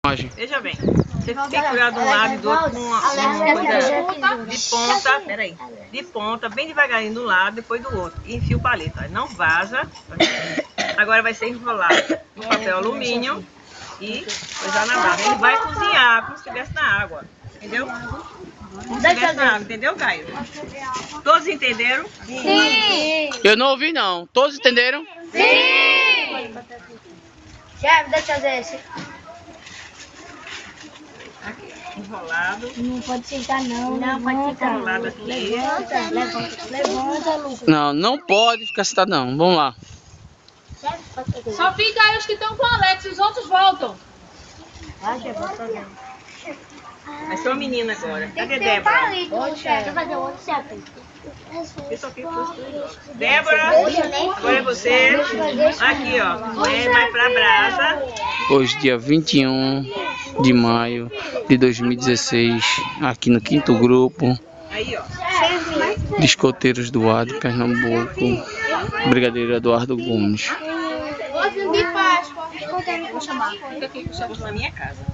imagem. Veja bem, você tem que furar de um lado e do outro com uma coisa de ponta, peraí, de ponta, bem devagarinho de um lado, depois do outro. E enfia o palito, não vaza. Agora vai ser enrolado no papel alumínio e coisar na barra. Ele vai cozinhar como se estivesse na água, entendeu? Como se estivesse na água, entendeu, Caio? Todos entenderam? Sim! Eu não ouvi não. Todos entenderam? Sim! Chefe, deixa eu fazer esse. Aqui, enrolado. Não pode sentar não. Não pode sentar. Enrolado aqui. Levanta, Lucas. Não, não pode ficar sentado não. Vamos lá. Só fica aí os que estão com o Alex, os outros voltam. Vai, chefe, vai fazer. Vai ser uma menina agora. Cadê Tem um Débora? palito, chefe. Vai fazer outro, chefe. Isso aqui foi Débora, agora é você. Aqui, ó. Vai pra brasa. Hoje, dia 21 de maio de 2016, aqui no 5º grupo Aí, ó. de escoteiros do ar de Pernambuco, Brigadeiro Eduardo Gomes. Ovo de Páscoa. Vou chamar. Fica aqui com o chefe. Na minha casa.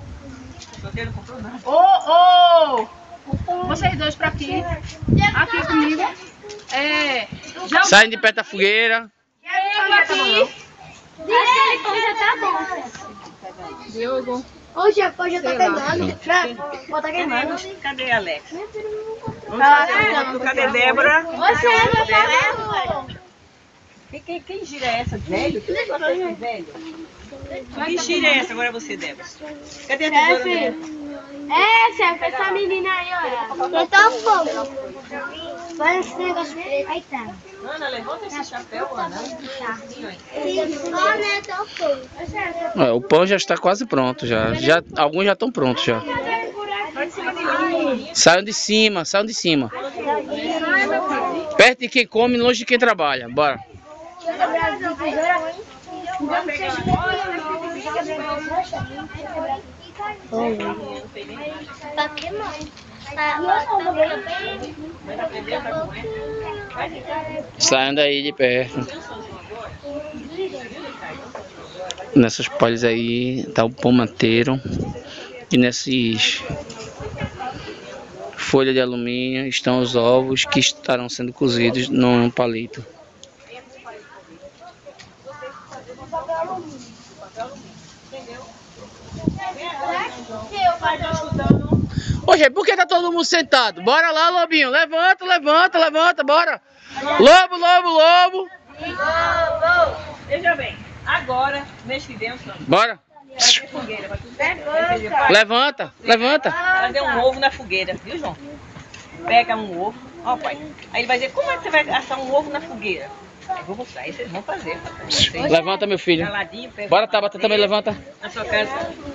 O solteiro não comprou nada. Ô! Vocês dois pra aqui. Aqui comigo. Já Saem de perto da fogueira. aqui. Aquele pão já tá bom. Diogo. Ô, chefe, hoje tá queimando. Chefe, bota queimando. Cadê Alex? Vamos fazer outro. Cadê Débora? Você não falando. Quem gira é essa? Velho? Que negócio é esse, velho? Que gira é essa? Agora é você, Débora. Cadê a tesoura, Débora? Chefe, essa menina aí, olha. Eu tô fogo. Vai esse negócio preto. Aí tá. Ana, levanta esse chapéu, Ana. O pão já está quase pronto. Alguns já estão prontos já. Saiam de cima, saiam de cima. Perto de quem come, longe de quem trabalha. Bora. Tá queimando. Saiam daí de perto. Nessas palhas aí tá o pão mateiro. E nessas folhas de alumínio estão os ovos que estarão sendo cozidos num palito. Hoje, por que tá todo mundo sentado? Bora lá, Lobinho. Levanta, levanta, levanta, bora. Lobo, lobo, lobo. Veja bem, agora, mês que vem, eu Bora. fazer fogueira. Levanta, levanta. Fazer um ovo na fogueira, viu, João? Pega um ovo. Ó, pai. Aí ele vai dizer, como é que você vai assar um ovo na fogueira? Aí eu vou mostrar, aí vocês vão fazer. Levanta, meu filho. Caladinho, pega Bora, um Tabata, papel. também levanta. Na sua casa,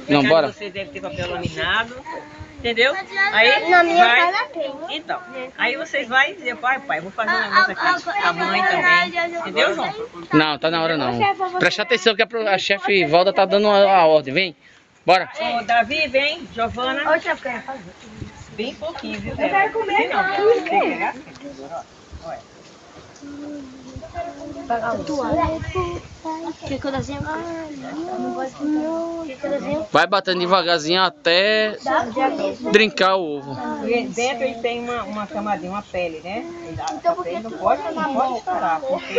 Não, casa bora. Você deve ter papel laminado, entendeu? Aí Na minha vai. casa tem. Então, aí vocês vão dizer, pai, eu vou fazer um negócio aqui. A mãe também. Entendeu, João? Não, tá na hora não. Presta atenção que a chefe Valda tá dando a ordem. Vem. Bora. Ô, Davi, vem. Giovana. Ô, chefe, quer fazer? Bem pouquinho, viu? Eu quero comer não. não. Tem que pegar. Olha. Quer que eu desenhe? Não pode pintar. Quer que eu desenhe? Vai batendo devagarzinho até brincar o ovo. E dentro ele tem uma camadinha, uma pele, né? Ele não pode estourar, porque...